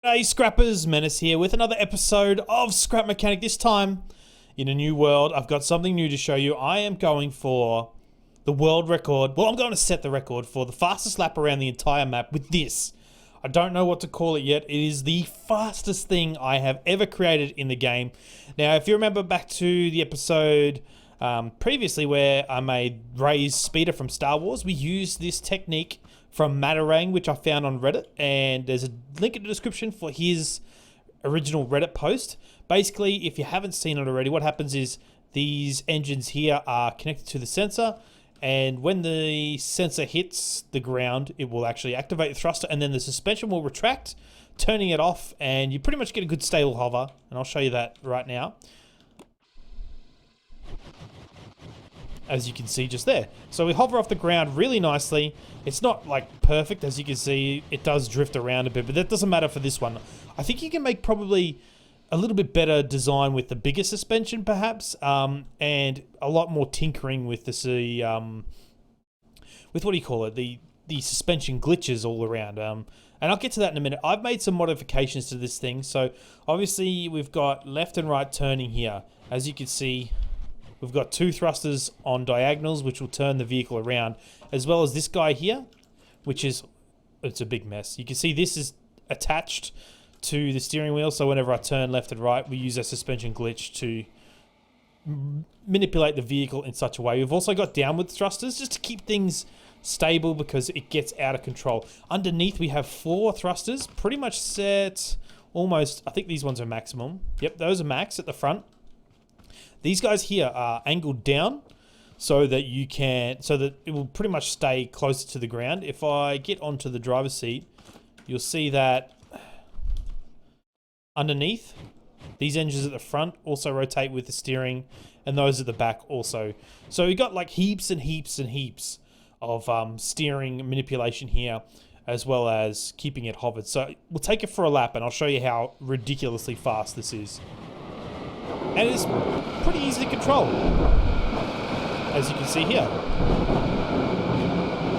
Hey Scrappers, Menace here with another episode of Scrap Mechanic. This time, in a new world, I've got something new to show you. I am going for the world record. Well, I'm going to set the record for the fastest lap around the entire map with this. I don't know what to call it yet. It is the fastest thing I have ever created in the game. Now, if you remember back to the episode previously where I made Ray's speeder from Star Wars, we used this technique from Matarang, which I found on Reddit, and there's a link in the description for his original Reddit post. Basically, if you haven't seen it already, what happens is these engines here are connected to the sensor, and when the sensor hits the ground, it will actually activate the thruster, and then the suspension will retract, turning it off, and you pretty much get a good stable hover, and I'll show you that right now. As you can see just there. So we hover off the ground really nicely. It's not like perfect, as you can see. It does drift around a bit, but that doesn't matter for this one. I think you can make probably a little bit better design with the bigger suspension perhaps, and a lot more tinkering with the with what do you call it, the suspension glitches all around, and I'll get to that in a minute. I've made some modifications to this thing. So obviously we've got left and right turning here. As you can see, we've got two thrusters on diagonals, which will turn the vehicle around, as well as this guy here, which is, it's a big mess. You can see this is attached to the steering wheel, so whenever I turn left and right, we use a suspension glitch to manipulate the vehicle in such a way. We've also got downward thrusters just to keep things stable because it gets out of control. Underneath we have 4 thrusters, pretty much set almost, I think these ones are maximum. Yep, those are max at the front. These guys here are angled down so that it will pretty much stay closer to the ground. If I get onto the driver's seat, you'll see that underneath, these engines at the front also rotate with the steering, and those at the back also. So we got like heaps and heaps and heaps of steering manipulation here, as well as keeping it hovered. So we'll take it for a lap, and I'll show you how ridiculously fast this is. And it's pretty easy to control, as you can see here.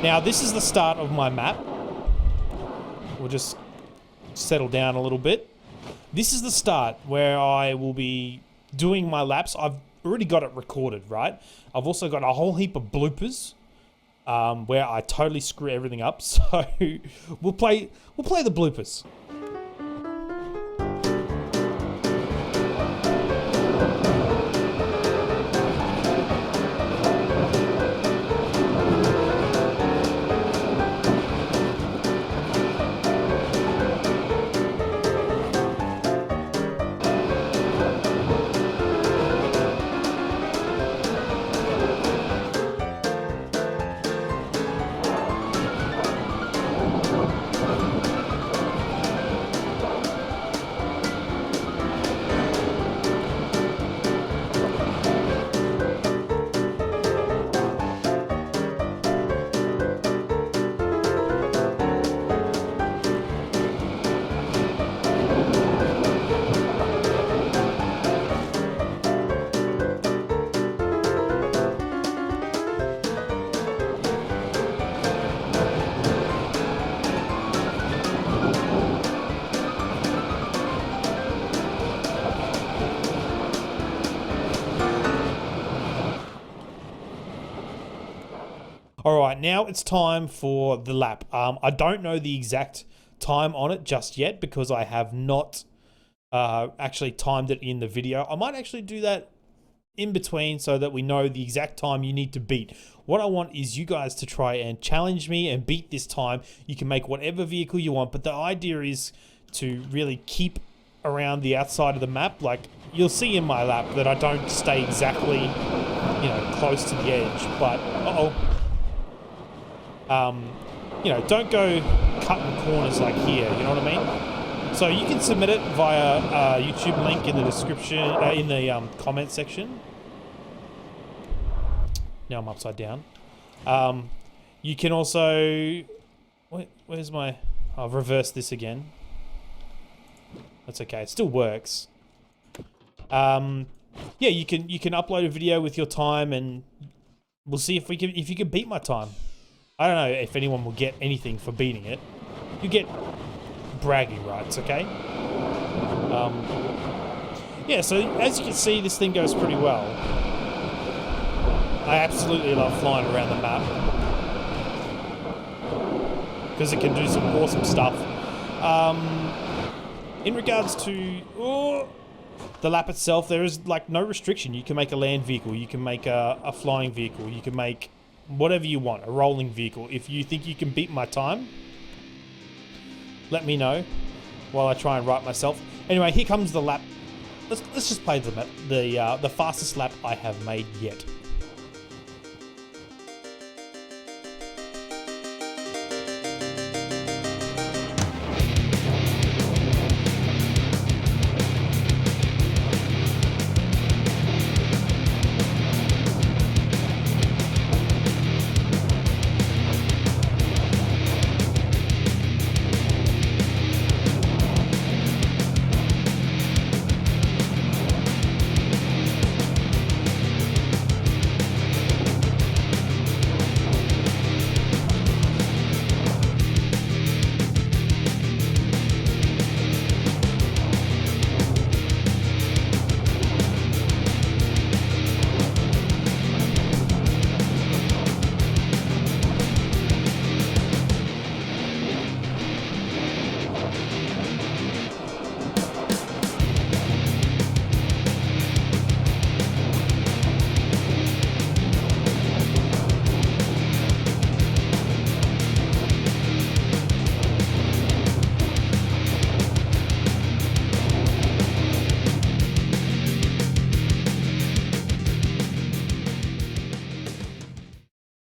Now, this is the start of my map. We'll just settle down a little bit. This is the start where I will be doing my laps. I've already got it recorded, right? I've also got a whole heap of bloopers where I totally screw everything up. So we'll play the bloopers. Alright, now it's time for the lap. I don't know the exact time on it just yet because I have not actually timed it in the video. I might actually do that in between so that we know the exact time you need to beat. What I want is you guys to try and challenge me and beat this time. You can make whatever vehicle you want, but the idea is to really keep around the outside of the map. Like, you'll see in my lap that I don't stay exactly, you know, close to the edge, but don't go cutting corners like here, you know what I mean? So you can submit it via a YouTube link in the description, in the comment section. Now I'm upside down. You can also, where's my, I'll reverse this again. That's okay, it still works. Yeah, you can upload a video with your time, and we'll see if you can beat my time. I don't know if anyone will get anything for beating it. You get bragging rights, okay? Yeah, so as you can see, this thing goes pretty well. I absolutely love flying around the map because it can do some awesome stuff. In regards to the lap itself, there is like no restriction. You can make a land vehicle, you can make a flying vehicle, you can make whatever you want, a rolling vehicle. If you think you can beat my time, let me know while I try and write myself. Anyway, here comes the lap. Let's just play the fastest lap I have made yet.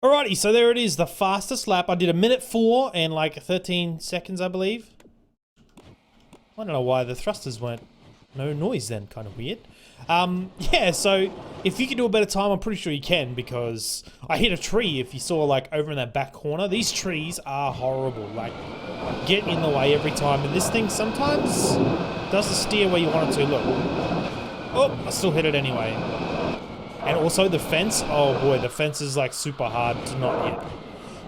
Alrighty, so there it is, the fastest lap. I did 1:04 and like 13 seconds, I believe. I don't know why the thrusters weren't no noise then, kind of weird. Yeah, so if you can do a better time, I'm pretty sure you can, because I hit a tree. If you saw like over in that back corner, these trees are horrible, like get in the way every time, and this thing sometimes does the steer where you want it to. Look, oh, I still hit it anyway. And also the fence, oh boy, the fence is like super hard to not hit.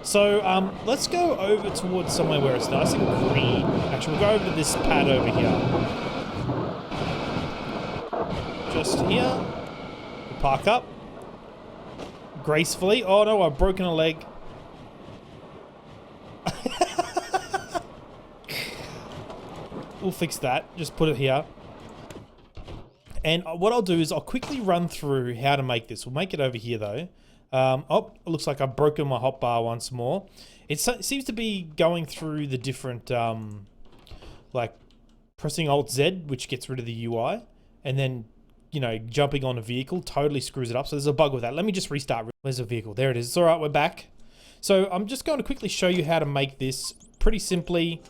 So let's go over towards somewhere where it's nice and green. Actually, we'll go over to this pad over here. Just here. We'll park up. Gracefully. Oh no, I've broken a leg. We'll fix that. Just put it here. And what I'll do is I'll quickly run through how to make this. We'll make it over here though. Oh, it looks like I've broken my hotbar once more. It seems to be going through the different, like pressing Alt-Z, which gets rid of the UI, and then, you know, jumping on a vehicle totally screws it up. So there's a bug with that. Let me just restart. Where's a vehicle? There it is. It's all right, we're back. So I'm just going to quickly show you how to make this pretty simply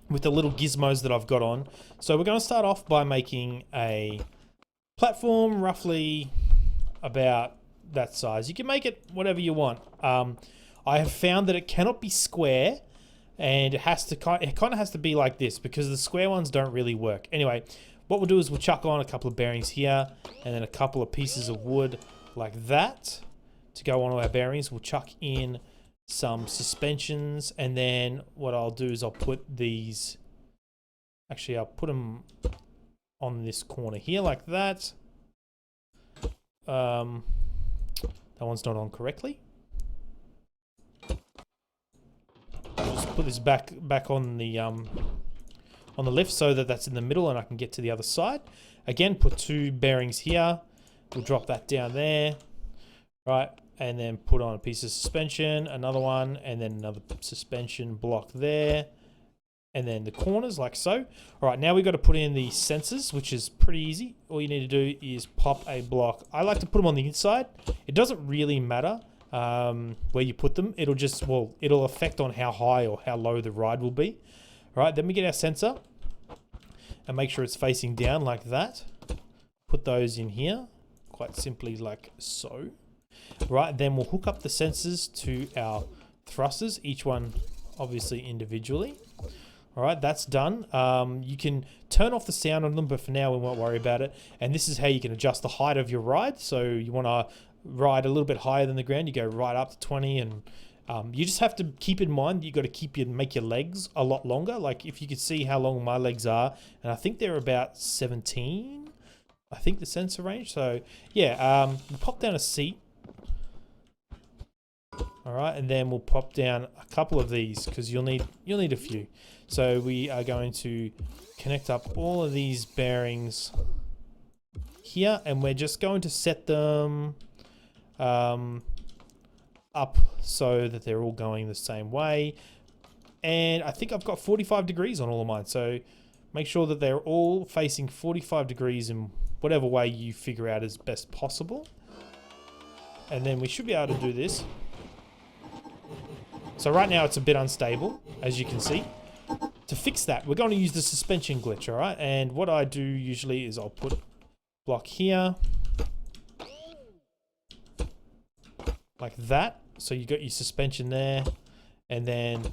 with the little gizmos that I've got on. So we're going to start off by making a platform roughly about that size. You can make it whatever you want. I have found that it cannot be square, and it kind of has to be like this, because the square ones don't really work. Anyway, what we'll do is we'll chuck on a couple of bearings here, and then a couple of pieces of wood like that to go on our bearings. We'll chuck in some suspensions, and then what I'll do is I'll put these, actually I'll put them on this corner here like that. That one's not on correctly. I'll just put this back on the lift so that that's in the middle and I can get to the other side. Again, put two bearings here. We'll drop that down there, right? And then put on a piece of suspension, another one, and then another suspension block there. And then the corners like so. All right, now we've got to put in the sensors, which is pretty easy. All you need to do is pop a block. I like to put them on the inside. It doesn't really matter where you put them. It'll just, well, it'll affect on how high or how low the ride will be. All right, then we get our sensor and make sure it's facing down like that. Put those in here, quite simply like so. Right, then we'll hook up the sensors to our thrusters, each one obviously individually. All right, that's done. You can turn off the sound on them, but for now we won't worry about it. And this is how you can adjust the height of your ride. So you want to ride a little bit higher than the ground, you go right up to 20, You just have to keep in mind you got to make your legs a lot longer. Like if you could see how long my legs are, and I think they're about 17. I think the sensor range. So yeah, we'll pop down a seat. All right, and then we'll pop down a couple of these because you'll need a few. So we are going to connect up all of these bearings here, and we're just going to set them up so that they're all going the same way. And I think I've got 45 degrees on all of mine, so make sure that they're all facing 45 degrees in whatever way you figure out is best possible. And then we should be able to do this. So right now it's a bit unstable, as you can see. To fix that, we're going to use the suspension glitch, all right? And what I do usually is I'll put a block here, like that. So you got your suspension there, and then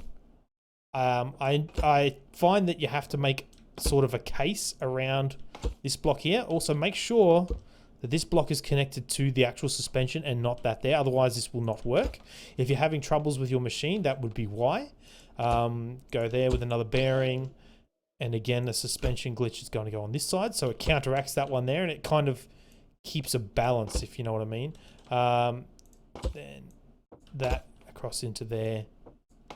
I find that you have to make sort of a case around this block here. Also, make sure that this block is connected to the actual suspension and not that there. Otherwise, this will not work. If you're having troubles with your machine, that would be why. Go there with another bearing. And again, the suspension glitch is going to go on this side. So it counteracts that one there, and it kind of keeps a balance, if you know what I mean. Then that across into there,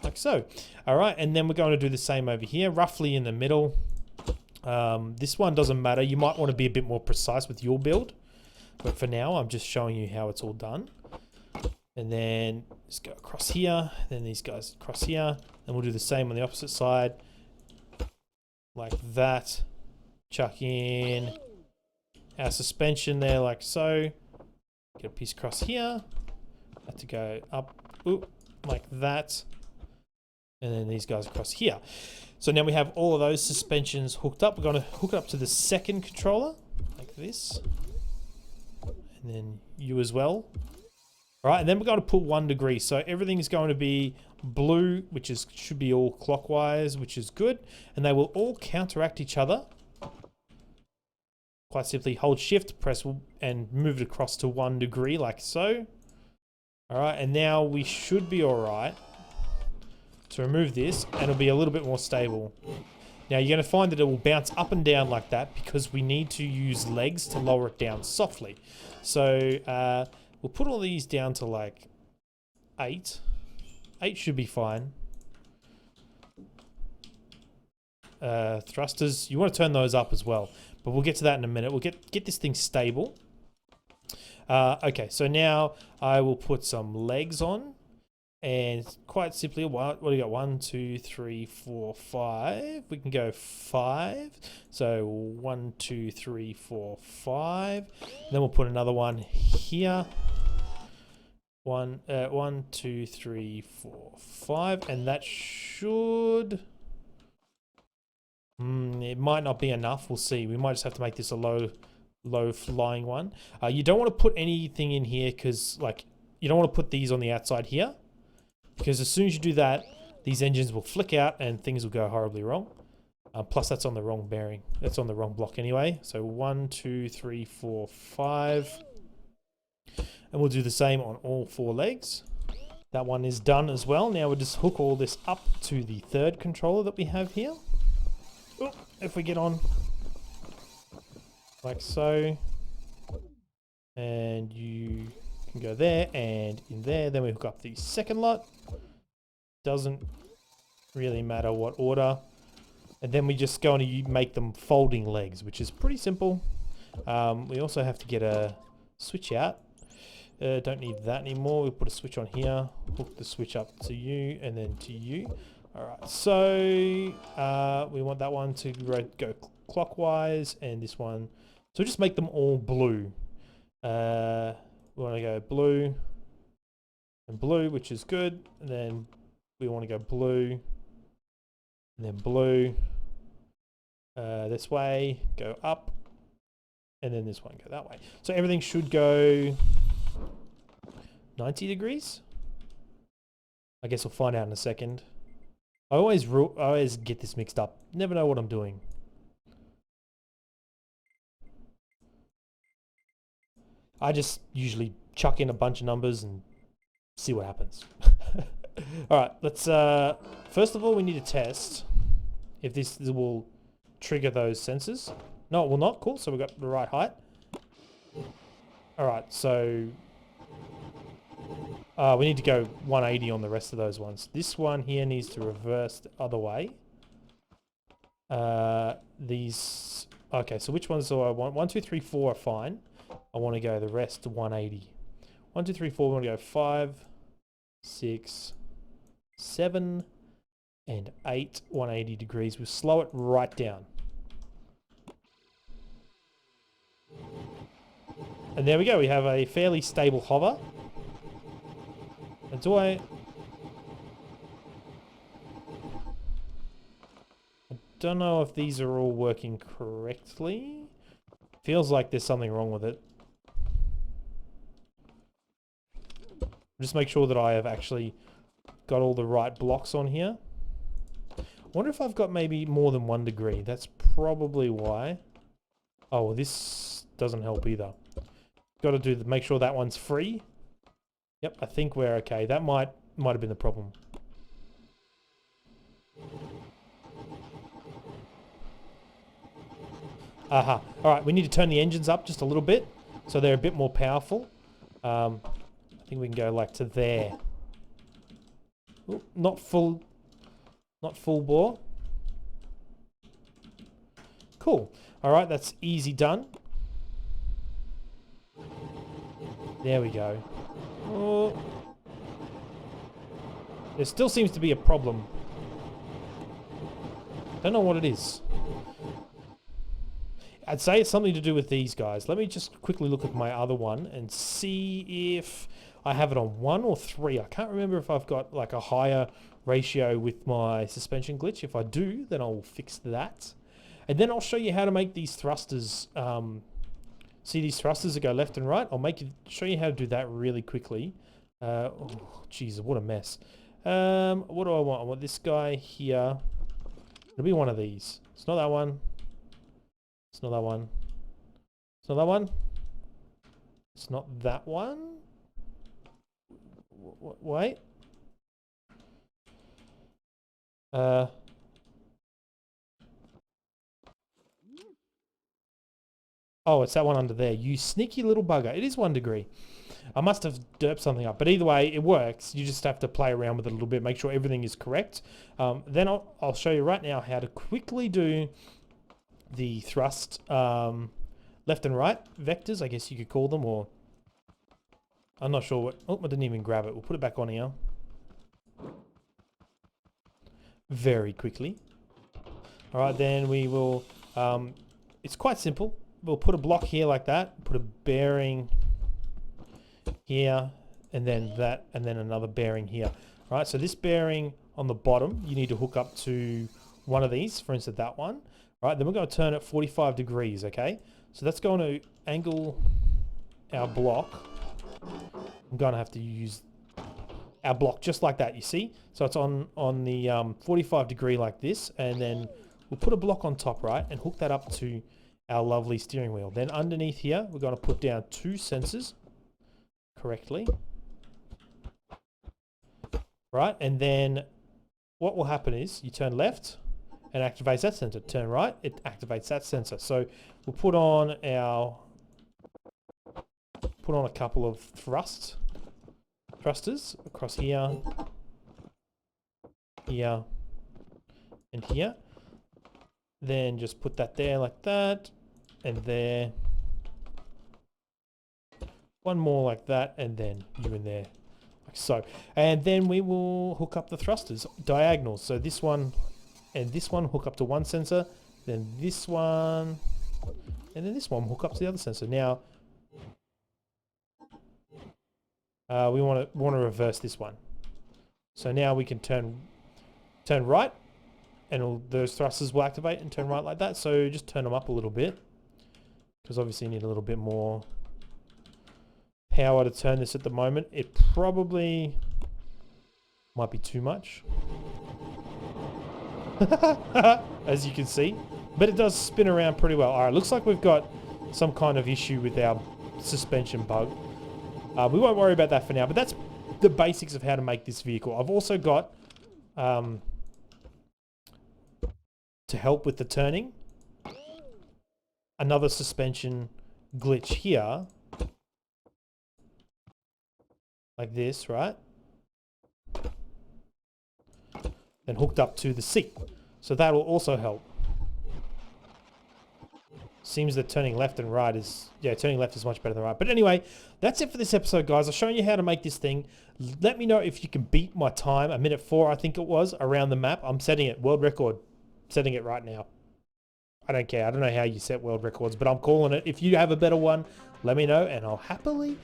like so. All right, and then we're going to do the same over here, roughly in the middle. This one doesn't matter. You might want to be a bit more precise with your build. But for now, I'm just showing you how it's all done. And then just go across here. Then these guys across here. And we'll do the same on the opposite side. Like that. Chuck in our suspension there like so. Get a piece across here. Have to go up, like that. And then these guys across here. So now we have all of those suspensions hooked up. We're going to hook it up to the second controller, like this. And then you as well. All right, and then we're going to put 1 degree. So everything is going to be blue, which should be all clockwise, which is good. And they will all counteract each other. Quite simply, hold shift, press, and move it across to 1 degree, like so. All right, and now we should be all right to remove this, and it'll be a little bit more stable. Now you're going to find that it will bounce up and down like that because we need to use legs to lower it down softly. So we'll put all these down to like 8. 8 should be fine. Thrusters, you want to turn those up as well, but we'll get to that in a minute. We'll get this thing stable. Okay, so now I will put some legs on. And quite simply, what do we got? 1, 2, 3, 4, 5. We can go 5. So 1, 2, 3, 4, 5. Then we'll put another one here. 1, 2, 3, 4, 5. And that should... it might not be enough. We'll see. We might just have to make this a low flying one. You don't want to put anything in here because, like, you don't want to put these on the outside here. Because as soon as you do that, these engines will flick out and things will go horribly wrong. Plus, that's on the wrong bearing. That's on the wrong block anyway. So 1, 2, 3, 4, 5. And we'll do the same on all 4 legs. That one is done as well. Now we'll just hook all this up to the third controller that we have here. Oh, if we get on like so. And you can go there and in there. Then we hook up the second lot. Doesn't really matter what order. And then we just go and make them folding legs, which is pretty simple. We also have to get a switch out. Don't need that anymore. We'll put a switch on here. Hook the switch up to you and then to you. All right, so we want that one to go clockwise and this one. So just make them all blue. We want to go blue and blue, which is good. And then we want to go blue and then blue. This way, go up. And then this one, go that way. So everything should go 90 degrees. I guess we'll find out in a second. I always get this mixed up. Never know what I'm doing. I just usually chuck in a bunch of numbers and see what happens. Alright, let's, first of all, we need to test if this will trigger those sensors. No, it will not. Cool, so we've got the right height. Alright, so... we need to go 180 on the rest of those ones. This one here needs to reverse the other way. These... Okay, so which ones do I want? 1, 2, 3, 4 are fine. I want to go the rest to 180. 1, 2, 3, 4, we want to go 5, 6, 7, and 8, 180 degrees. We'll slow it right down. And there we go. We have a fairly stable hover. And do I don't know if these are all working correctly. Feels like there's something wrong with it. Just make sure that I have actually got all the right blocks on here. I wonder if I've got maybe more than 1 degree. That's probably why. Oh, well, this doesn't help either. Got to do make sure that one's free. Yep, I think we're okay. That might have been the problem. Aha. Alright, we need to turn the engines up just a little bit so they're a bit more powerful. I think we can go like to there. Ooh, not full bore. Cool. Alright, that's easy done. There we go. Oh. There still seems to be a problem. Don't know what it is. I'd say it's something to do with these guys. Let me just quickly look at my other one and see if I have it on 1 or 3. I can't remember if I've got like a higher ratio with my suspension glitch. If I do, then I'll fix that. And then I'll show you how to make these thrusters. See these thrusters that go left and right? I'll show you how to do that really quickly. Oh, jeez, what a mess. What do I want? I want this guy here. It'll be one of these. It's not that one. It's not that one. It's not that one. It's not that one. Wait. Oh, it's that one under there. You sneaky little bugger. It is 1 degree. I must have derped something up. But either way, it works. You just have to play around with it a little bit. Make sure everything is correct. Then I'll show you right now how to quickly do the thrust left and right vectors, I guess you could call them, or... I'm not sure what... Oh, I didn't even grab it. We'll put it back on here. Very quickly. Alright, then we will... it's quite simple. We'll put a block here like that, put a bearing here, and then that, and then another bearing here. All right, so this bearing on the bottom, you need to hook up to one of these, for instance, that one. All right, then we're going to turn it 45 degrees, okay? So that's going to angle our block. I'm going to have to use our block just like that, you see? So it's on the 45 degree like this, and then we'll put a block on top, right, and hook that up to our lovely steering wheel. Then underneath here, we're going to put down 2 sensors correctly. Right, and then what will happen is you turn left and activates that sensor. Turn right, it activates that sensor. So we'll put on a couple of thrusters across here, here, and here. Then just put that there like that, and there. One more like that, and then you in there, like so. And then we will hook up the thrusters, diagonals. So this one and this one hook up to one sensor, then this one, and then this one hook up to the other sensor. Now, we want to reverse this one. So now we can turn right, and those thrusters will activate and turn right like that. So just turn them up a little bit, because obviously you need a little bit more power to turn this at the moment. It probably might be too much, as you can see, but it does spin around pretty well. All right, looks like we've got some kind of issue with our suspension bug. We won't worry about that for now, but the basics of how to make this vehicle. I've also got, to help with the turning, another suspension glitch here. Like this, right? Then hooked up to the seat. So that will also help. Seems that turning left and right is... Yeah, turning left is much better than right. But anyway, that's it for this episode, guys. I've shown you how to make this thing. Let me know if you can beat my time. 1:04, I think it was, around the map. I'm setting it. World record. Setting it right now. I don't care. I don't know how you set world records, but I'm calling it. If you have a better one, let me know, and I'll happily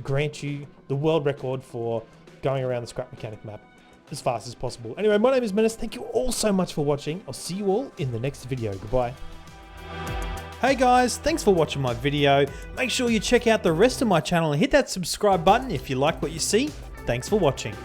grant you the world record for going around the Scrap Mechanic map as fast as possible. Anyway, my name is Menace. Thank you all so much for watching. I'll see you all in the next video. Goodbye. Hey guys, thanks for watching my video. Make sure you check out the rest of my channel and hit that subscribe button if you like what you see. Thanks for watching.